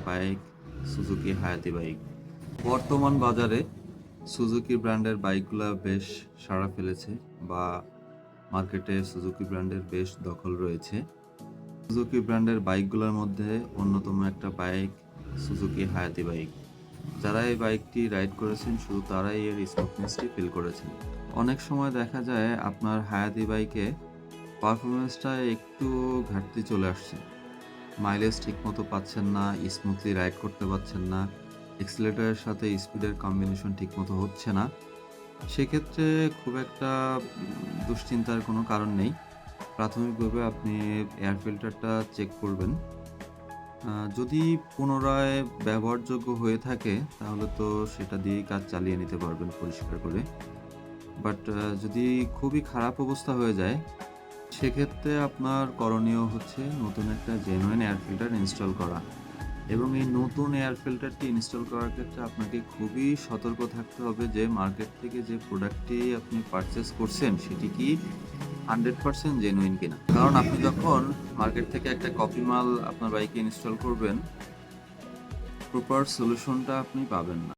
Bike Suzuki হায়াতি bike. বর্তমান বাজারে সুজুকি ব্র্যান্ডের বাইকগুলা বেশ সাড়া ফেলেছে বা মার্কেটে সুজুকি ব্র্যান্ডের বেশ দখল রয়েছে। সুজুকি ব্র্যান্ডের বাইকগুলোর মধ্যে অন্যতম একটা বাইক সুজুকি হায়াতি বাইক। যারা এই বাইকটি রাইড করেছেন শুধু তারাই এর স্মুথনেসটি ফিল করেছেন। অনেক সময় দেখা যায় আপনার হায়াতি বাইকে পারফরমেন্সটা একটু ঘাটতি চলে আসছে। মাইলেজ ঠিকমতো পাচ্ছেন না, স্মুথলি রাইড করতে পারছেন না, এক্সিলারেটরের সাথে স্পিডের কম্বিনেশন ঠিকমতো হচ্ছে না। সেক্ষেত্রে খুব একটা দুশ্চিন্তার কোনো কারণ নেই। প্রাথমিকভাবে আপনি এয়ার ফিল্টারটা চেক করবেন। যদি পুনরায় ব্যবহারযোগ্য হয়ে থাকে তাহলে তো সেটা দিয়েই কাজ চালিয়ে নিতে পারবেন পরিষ্কার করে। বাট যদি খুবই খারাপ অবস্থা হয়ে যায় সেক্ষেত্রে আপনার করণীয় হচ্ছে নতুন একটা জেনুইন এয়ার ফিল্টার ইনস্টল করা। এবং এই নতুন এয়ার ফিল্টারটি ইনস্টল করার ক্ষেত্রে আপনাকে খুবই সতর্ক থাকতে হবে যে মার্কেট থেকে যে প্রোডাক্টটি আপনি পারচেস করছেন সেটি কি 100% জেনুইন কিনা। কারণ আপনি যখন মার্কেট থেকে একটা কপি মাল আপনার বাইকে ইনস্টল করবেন প্রপার সলিউশনটা আপনি পাবেন না।